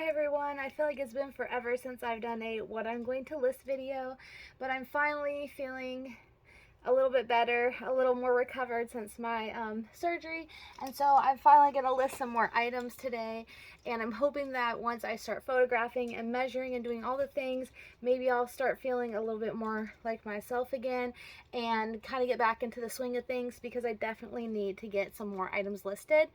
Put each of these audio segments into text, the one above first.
Hi everyone, I feel like it's been forever since I've done a what I'm going to list video, but I'm finally feeling a little bit better, a little more recovered since my surgery, and so I'm finally going to list some more items today, and I'm hoping that once I start photographing and measuring and doing all the things, maybe I'll start feeling a little bit more like myself again and kind of get back into the swing of things, because I definitely need to get some more items listed.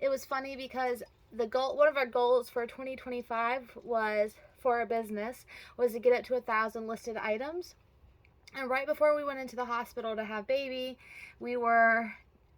It was funny because one of our goals for 2025 was for a business was to get it to 1,000 listed items. And right before we went into the hospital to have baby, we were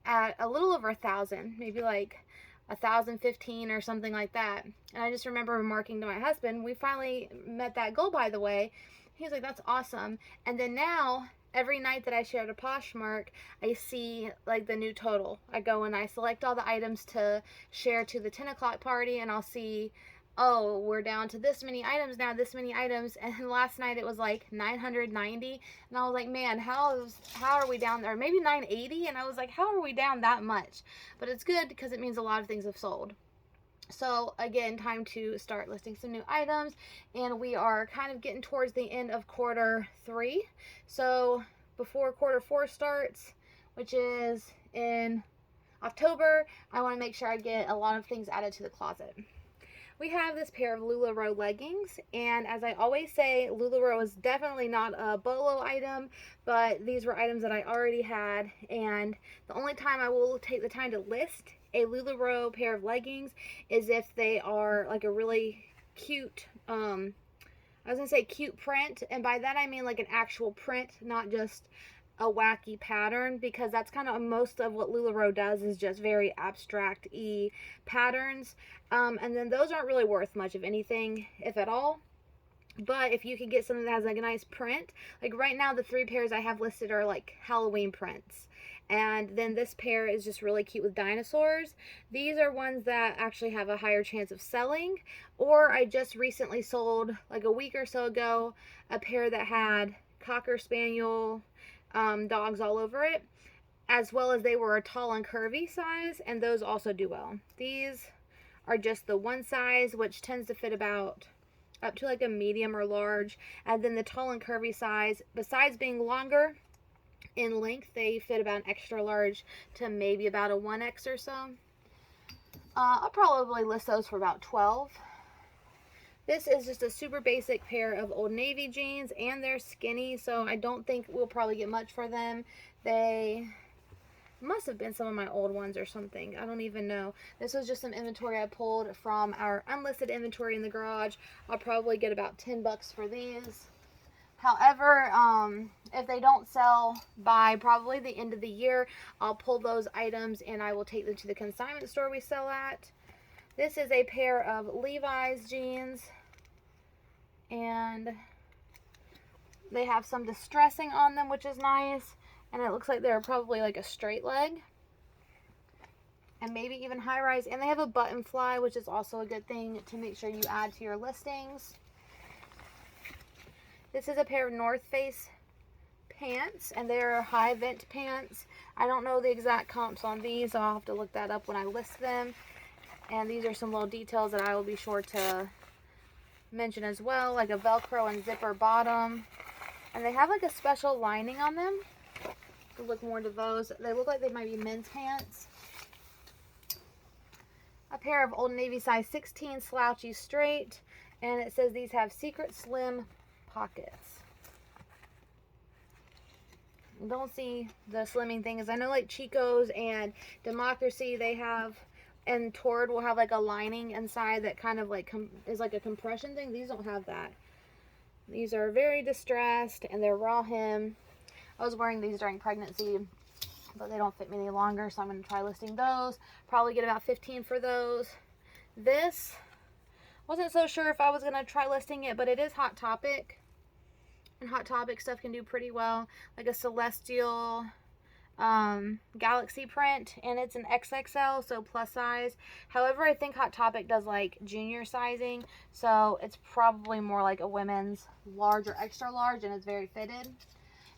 at a little over 1,000, maybe like 1,015 or something like that. And I just remember remarking to my husband, we finally met that goal, by the way. He was like, that's awesome. And then now, every night that I share to Poshmark, I see like the new total. I go and I select all the items to share to the 10 o'clock party, and I'll see, oh, we're down to this many items now, this many items. And last night it was like 990, and I was like, man, how are we down there? Maybe 980, and I was like, how are we down that much? But it's good because it means a lot of things have sold. So again, time to start listing some new items, and we are kind of getting towards the end of quarter 3. So before quarter 4 starts, which is in October, I want to make sure I get a lot of things added to the closet. We have this pair of LuLaRoe leggings, and as I always say, LuLaRoe is definitely not a BOLO item, but these were items that I already had, and the only time I will take the time to list a LuLaRoe pair of leggings is if they are like a really cute, I was gonna say cute print, and by that I mean like an actual print, not just a wacky pattern, because that's kind of most of what LuLaRoe does, is just very abstract-y patterns. And then those aren't really worth much of anything, if at all. But if you can get something that has like a nice print, like right now the 3 pairs I have listed are like Halloween prints. And then this pair is just really cute with dinosaurs. These are ones that actually have a higher chance of selling. Or I just recently sold, like a week or so ago, a pair that had Cocker Spaniel dogs all over it, as well as they were a tall and curvy size, and those also do well. These are just the one size, which tends to fit about up to like a medium or large, and then the tall and curvy size, besides being longer in length, they fit about an extra large to maybe about a 1X or so. I'll probably list those for about 12. This is just a super basic pair of Old Navy jeans, and they're skinny, so I don't think we'll probably get much for them. They must have been some of my old ones or something. I don't even know. This was just some inventory I pulled from our unlisted inventory in the garage. I'll probably get about 10 bucks for these. However, if they don't sell by probably the end of the year, I'll pull those items and I will take them to the consignment store we sell at. This is a pair of Levi's jeans, and they have some distressing on them, which is nice, and it looks like they're probably like a straight leg and maybe even high rise, and they have a button fly, which is also a good thing to make sure you add to your listings. This is a pair of North Face pants, and they're high vent pants. I don't know the exact comps on these, so I'll have to look that up when I list them. And these are some little details that I will be sure to mention as well, like a Velcro and zipper bottom. And they have like a special lining on them. We'll look more into those. They look like they might be men's pants. A pair of Old Navy size 16 slouchy straight, and it says these have secret slim pockets. Don't see the slimming thing, as I know like Chico's and Democracy, they have, and Torrid will have like a lining inside that kind of like is like a compression thing. These don't have that. These are very distressed, and they're raw hem. I was wearing these during pregnancy, but they don't fit me any longer, so I'm going to try listing those. Probably get about 15 for those. This, wasn't so sure if I was going to try listing it, but it is Hot Topic, and Hot Topic stuff can do pretty well, like a celestial galaxy print, and it's an XXL, so plus size. However, I think Hot Topic does like junior sizing, so it's probably more like a women's large or extra large, and it's very fitted.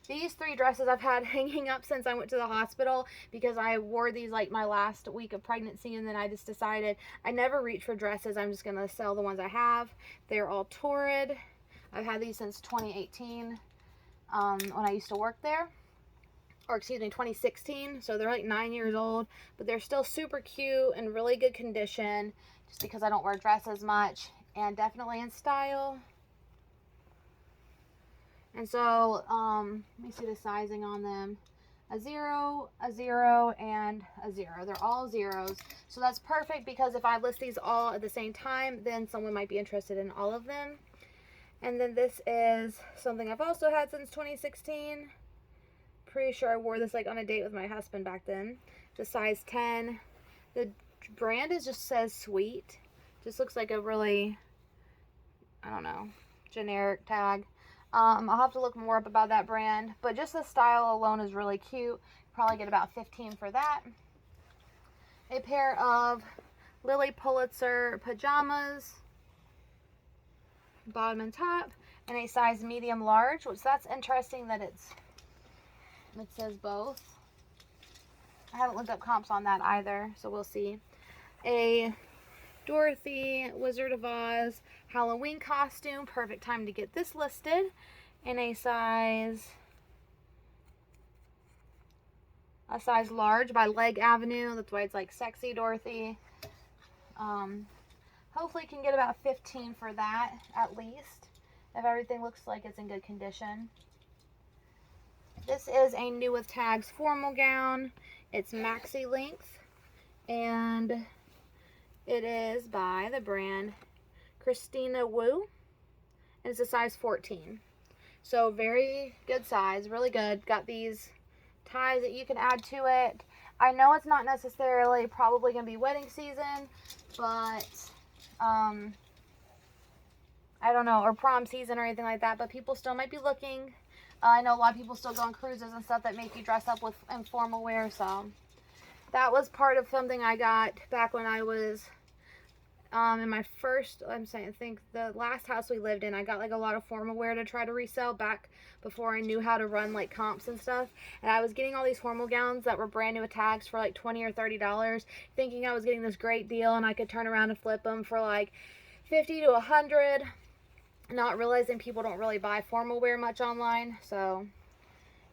These 3 dresses I've had hanging up since I went to the hospital because I wore these like my last week of pregnancy, and then I just decided I never reach for dresses. I'm just going to sell the ones I have. They're all Torrid. I've had these since 2018 when I used to work there. Or excuse me, 2016. So they're like 9 years old, but they're still super cute and really good condition just because I don't wear dresses much, and definitely in style. And so, let me see the sizing on them. A 0, a 0, and a 0. They're all zeros. So that's perfect because if I list these all at the same time, then someone might be interested in all of them. And then this is something I've also had since 2016. Pretty sure I wore this like on a date with my husband back then. The size 10. The brand just says Sweet. Just looks like a really, I don't know, generic tag. I'll have to look more up about that brand, but just the style alone is really cute. Probably get about 15 for that. A pair of Lily Pulitzer pajamas, bottom and top, and a size medium large, which that's interesting that it says both. I haven't looked up comps on that either, so we'll see. A Dorothy Wizard of Oz Halloween costume. Perfect time to get this listed in a size large by Leg Avenue. That's why it's like Sexy Dorothy. Hopefully can get about 15 for that at least, if everything looks like it's in good condition. This is a new with tags formal gown. It's maxi length, and it is by the brand Christina Wu, and it's a size 14. So very good size, really good. Got these ties that you can add to it. I know it's not necessarily probably going to be wedding season, but I don't know, or prom season or anything like that, but people still might be looking. I know a lot of people still go on cruises and stuff that make you dress up with informal wear, so that was part of something I got back when I was in my first, I think the last house we lived in. I got like a lot of formal wear to try to resell back before I knew how to run like comps and stuff. And I was getting all these formal gowns that were brand new with tags for like $20 or $30, thinking I was getting this great deal and I could turn around and flip them for like $50 to $100, not realizing people don't really buy formal wear much online. So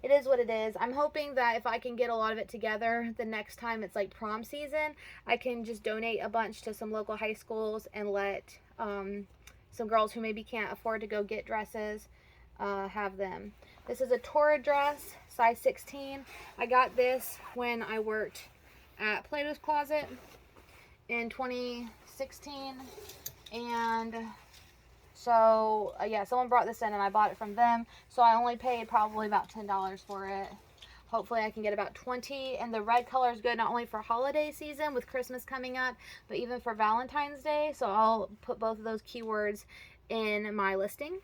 it is what it is. I'm hoping that if I can get a lot of it together, the next time it's like prom season, I can just donate a bunch to some local high schools and let some girls who maybe can't afford to go get dresses have them. This is a Torrid dress, size 16. I got this when I worked at Plato's Closet in 2016, and so yeah, someone brought this in and I bought it from them. So I only paid probably about $10 for it. Hopefully I can get about 20. And the red color is good not only for holiday season with Christmas coming up, but even for Valentine's Day. So I'll put both of those keywords in my listing.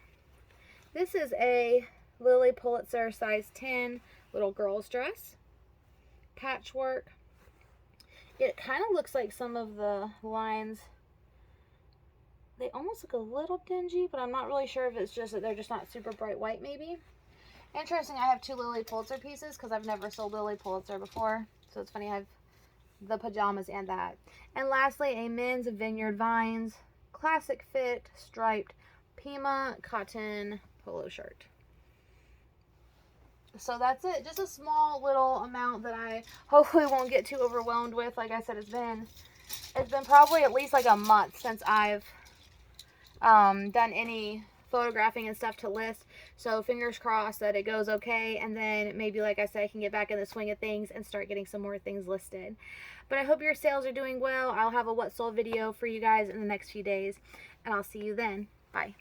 This is a Lily Pulitzer size 10 little girl's dress. Patchwork. It kind of looks like some of the lines, they almost look a little dingy, but I'm not really sure if it's just that they're just not super bright white maybe. Interesting, I have 2 Lily Pulitzer pieces because I've never sold Lily Pulitzer before. So it's funny, I have the pajamas and that. And lastly, a men's Vineyard Vines classic fit striped Pima cotton polo shirt. So that's it. Just a small little amount that I hopefully won't get too overwhelmed with. Like I said, it's been probably at least like a month since I've done any photographing and stuff to list, so fingers crossed that it goes okay, and then maybe, like I said, I can get back in the swing of things and start getting some more things listed. But I hope your sales are doing well. I'll have a what sold video for you guys in the next few days, and I'll see you then. Bye.